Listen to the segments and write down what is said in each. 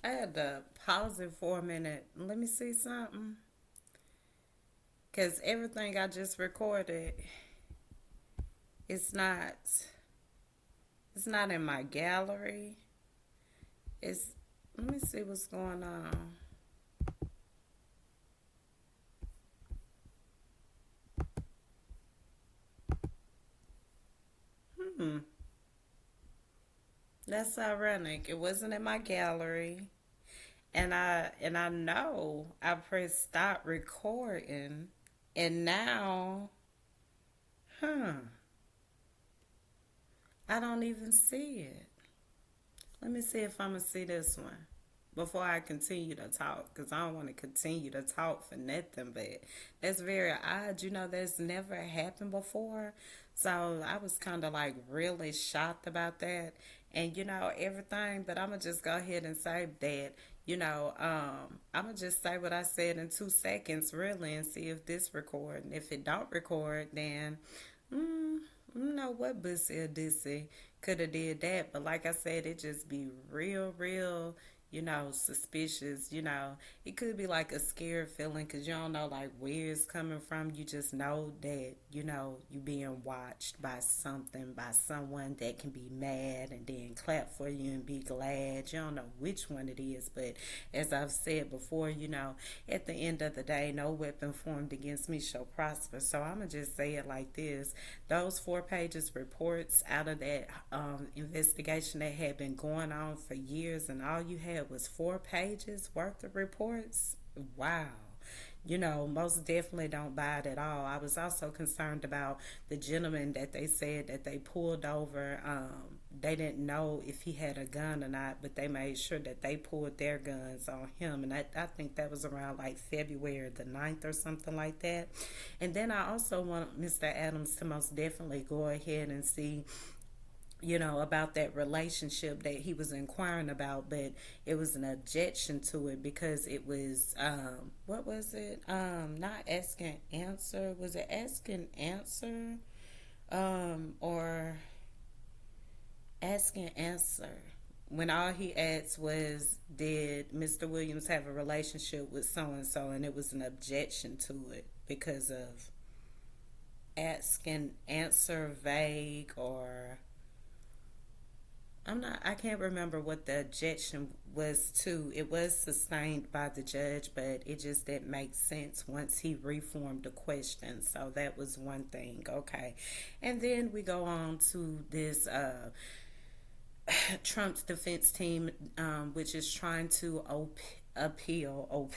I had to pause it for a minute. Let me see something. Because everything I just recorded, it's not, it's not in my gallery. It's, let me see what's going on. Hmm. That's ironic. It wasn't in my gallery. And I know I pressed stop recording. And now, huh, I don't even see it. Let me see if I'm gonna see this one before I continue to talk, because I don't want to continue to talk for nothing. But that's very odd. That's never happened before. So I was kind of like really shocked about that, and everything. But I'm gonna just go ahead and say that. I'm gonna just say what I said in 2 seconds, really, and see if this record. And if it don't record, then Mm, you know what Bussy or Dissy could have did that, but like I said, it just be real, suspicious. It could be like a scared feeling because you don't know like where it's coming from. You just know that you being watched by something, by someone that can be mad and then clap for you and be glad. You don't know which one it is, but as I've said before, at the end of the day, no weapon formed against me shall prosper. So I'm gonna just say it like this: those 4 pages reports out of that investigation that had been going on for years, and all you had was 4 pages worth of reports. Wow. Most definitely don't buy it at all. I was also concerned about the gentleman that they said that they pulled over. They didn't know if he had a gun or not, but they made sure that they pulled their guns on him. And I think that was around like February the 9th or something like that. And then I also want Mr. Adams to most definitely go ahead and see about that relationship that he was inquiring about, but it was an objection to it because it was, what was it? Not asking answer. Was it asking answer? Or asking answer? When all he asked was, did Mr. Williams have a relationship with so and so? And it was an objection to it because of asking answer vague, or I can't remember what the objection was to. It was sustained by the judge, but it just didn't make sense once he reformed the question. So that was one thing. Okay. And then we go on to this Trump's defense team, which is trying to appeal,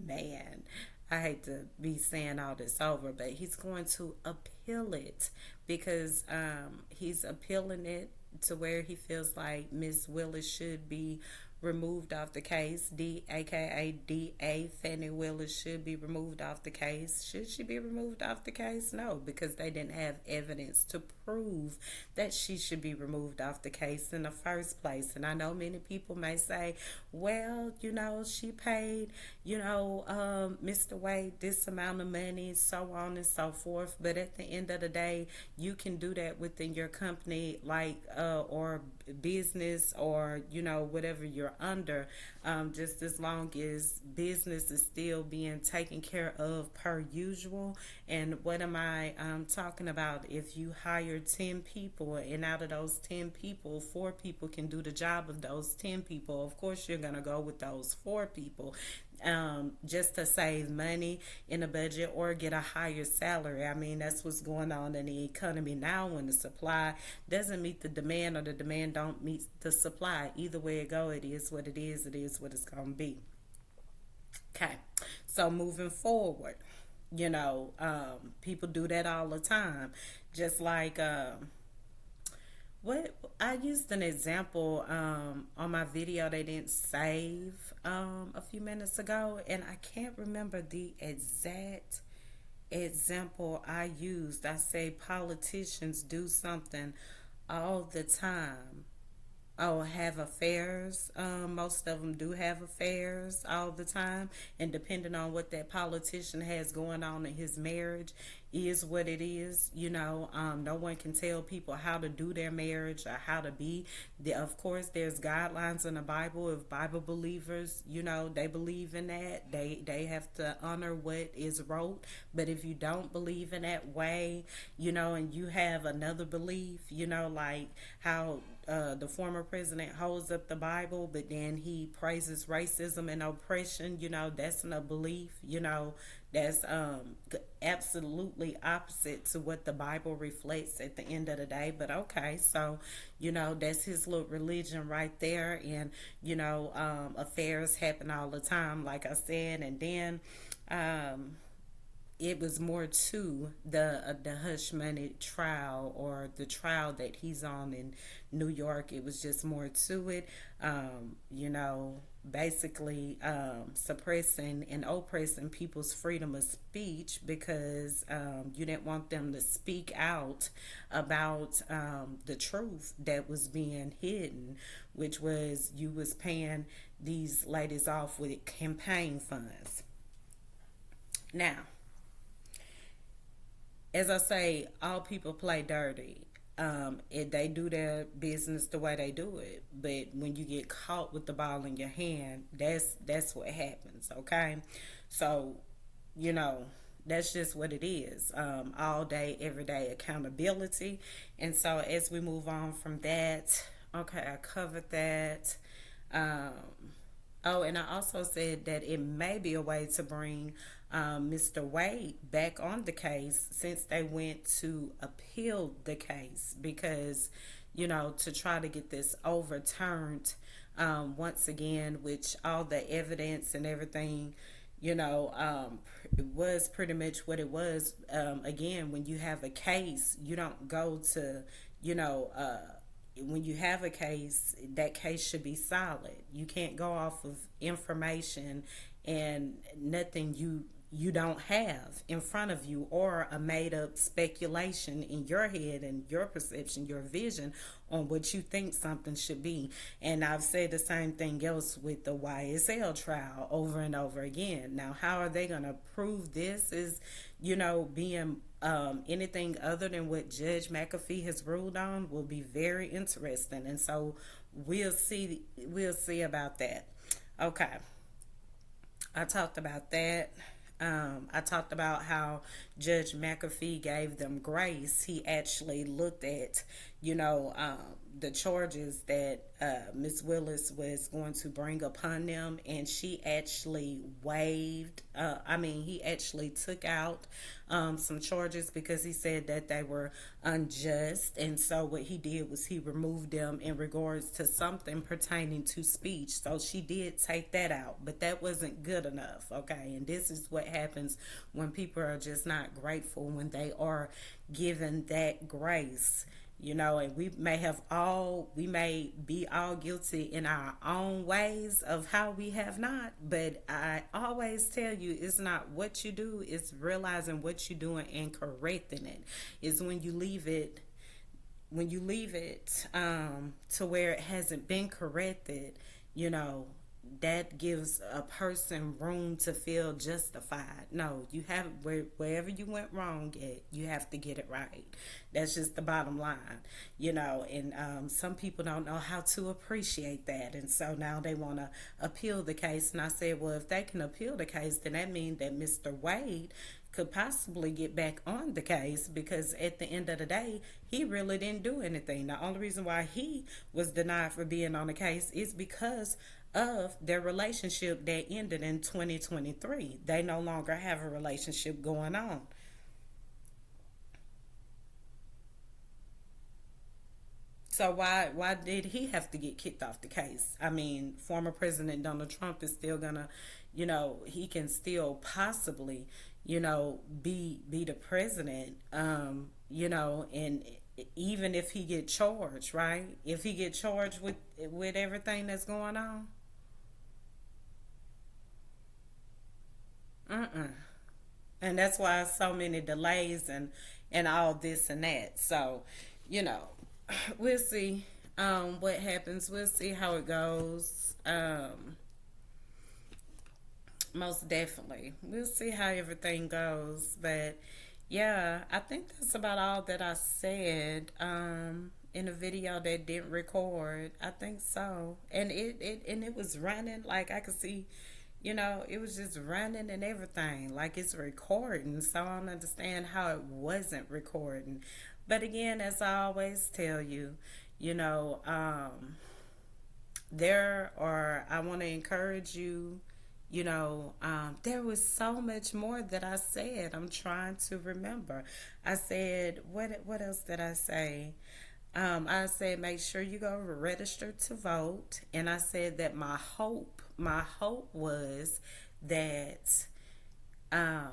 man. I hate to be saying all this over, but he's going to appeal it because he's appealing it to where he feels like Miss Willis should be removed off the case. aka DA Fannie Willis should be removed off the case. Should she be removed off the case? No, because they didn't have evidence to prove that she should be removed off the case in the first place. And I know many people may say, well, she paid, Mr. Wade this amount of money, so on and so forth. But at the end of the day, you can do that within your company, like, or business, or, whatever you're under, just as long as business is still being taken care of per usual. And what am I talking about? If you hire 10 people, and out of those 10 people, 4 people can do the job of those 10 people, of course you're going to go with those 4 people, just to save money in a budget or get a higher salary. I mean, that's what's going on in the economy now. When the supply doesn't meet the demand, or the demand don't meet the supply, either way it go, it is what it is. It is what it's going to be. Okay, so moving forward, people do that all the time. Just like, what I used an example on my video they didn't save a few minutes ago, and I can't remember the exact example I used. I say politicians do something all the time. Oh, have affairs. Most of them do have affairs all the time, and depending on what that politician has going on in his marriage, is what it is. No one can tell people how to do their marriage or how to be. Of course, there's guidelines in the Bible. If Bible believers, they believe in that, they have to honor what is wrote. But if you don't believe in that way, and you have another belief, like how the former president holds up the Bible, but then he praises racism and oppression. That's a belief. That's absolutely opposite to what the Bible reflects at the end of the day. But okay, so that's his little religion right there, and affairs happen all the time, like I said, and then. It was more to the Hush Money trial, or the trial that he's on in New York. It was just more to it, basically suppressing and oppressing people's freedom of speech, because you didn't want them to speak out about the truth that was being hidden, which was you was paying these ladies off with campaign funds. Now, as I say, all people play dirty. They do their business the way they do it, but when you get caught with the ball in your hand, that's what happens. Okay, so you know that's just what it is. All day, every day accountability, and so as we move on from that, okay, I covered that. Um, Oh, and I also said that it may be a way to bring Mr. Wade back on the case, since they went to appeal the case, because, to try to get this overturned once again, which all the evidence and everything, it was pretty much what it was. Again, when you have a case, you don't go to, you know, when you have a case, that case should be solid. You can't go off of information and nothing you don't have in front of you, or a made up speculation in your head and your perception, your vision on what you think something should be. And I've said the same thing else with the YSL trial over and over again. Now, how are they going to prove this is, being anything other than what Judge McAfee has ruled on, will be very interesting. And so we'll see about that. Okay. I talked about that. I talked about how Judge McAfee gave them grace. He actually looked at, the charges that Miss Willis was going to bring upon them, and she actually waived. He actually took out some charges because he said that they were unjust, and so what he did was he removed them in regards to something pertaining to speech. So she did take that out, but that wasn't good enough. Okay, and this is what happens when people are just not grateful when they are given that grace. And we may be all guilty in our own ways of how we have not, but I always tell you, it's not what you do, it's realizing what you're doing and correcting it. Is when you leave it to where it hasn't been corrected, you know that gives a person room to feel justified. No, you have, wherever you went wrong at, you have to get it right. That's just the bottom line. And some people don't know how to appreciate that, and so now they want to appeal the case. And I said, well, if they can appeal the case, then that means that Mr. Wade could possibly get back on the case, because at the end of the day, he really didn't do anything. The only reason why he was denied for being on the case is because of their relationship that ended in 2023. They no longer have a relationship going on. So why did he have to get kicked off the case? I mean, former President Donald Trump is still gonna, he can still possibly, be the president, and even if he get charged, right? If he get charged with everything that's going on, uh-uh. And that's why so many delays and all this and that. So, you know, we'll see what happens. We'll see how it goes. Most definitely, we'll see how everything goes. But Yeah, I think that's about all that I said in a video that didn't record. I think so. And it was running like I could see, it was just running and everything. Like it's recording. So I don't understand how it wasn't recording. But again, as I always tell you, you know, I want to encourage you. There was so much more that I said. I'm trying to remember. I said, what else did I say? I said, make sure you go register to vote. And I said that my hope was that um,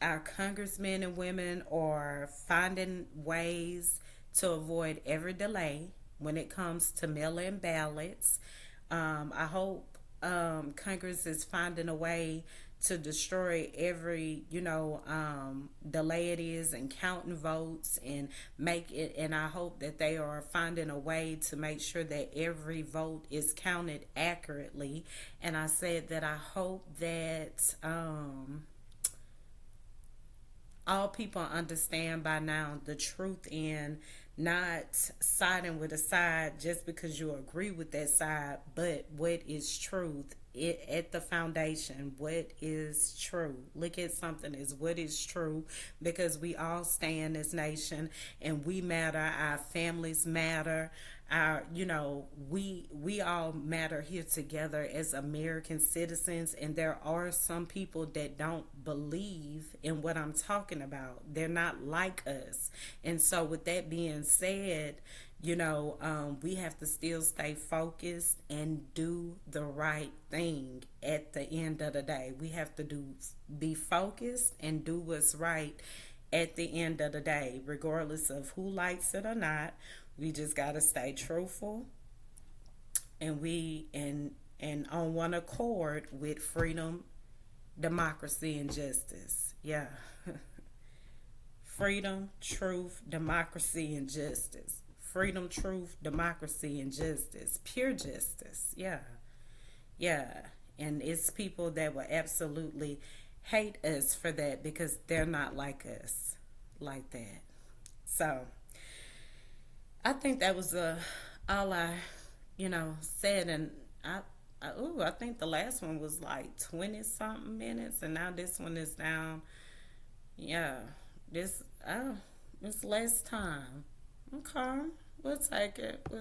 our congressmen and women are finding ways to avoid every delay when it comes to mail-in ballots. I hope Congress is finding a way to destroy every delay it is and counting votes and make it. And I hope that they are finding a way to make sure that every vote is counted accurately. And I said that I hope that all people understand by now the truth in not siding with a side just because you agree with that side, but what is truth at the foundation. What is true? Look at something as what is true, because we all stay in this nation and we matter. Our families matter. We all matter here together as American citizens, and there are some people that don't believe in what I'm talking about. They're not like us. And so with that being said, we have to still stay focused and do the right thing at the end of the day. We have to be focused and do what's right at the end of the day, regardless of who likes it or not. We just got to stay truthful, and and on one accord with freedom, democracy, and justice. Yeah. Freedom, truth, democracy, and justice. Freedom, truth, democracy, and justice. Pure justice. Yeah. Yeah. And it's people that will absolutely hate us for that because they're not like us like that. So I think that was all I, said. And I think the last one was like 20 something minutes, and now this one is down. Yeah, this, it's less time. Okay, we'll take it. We'll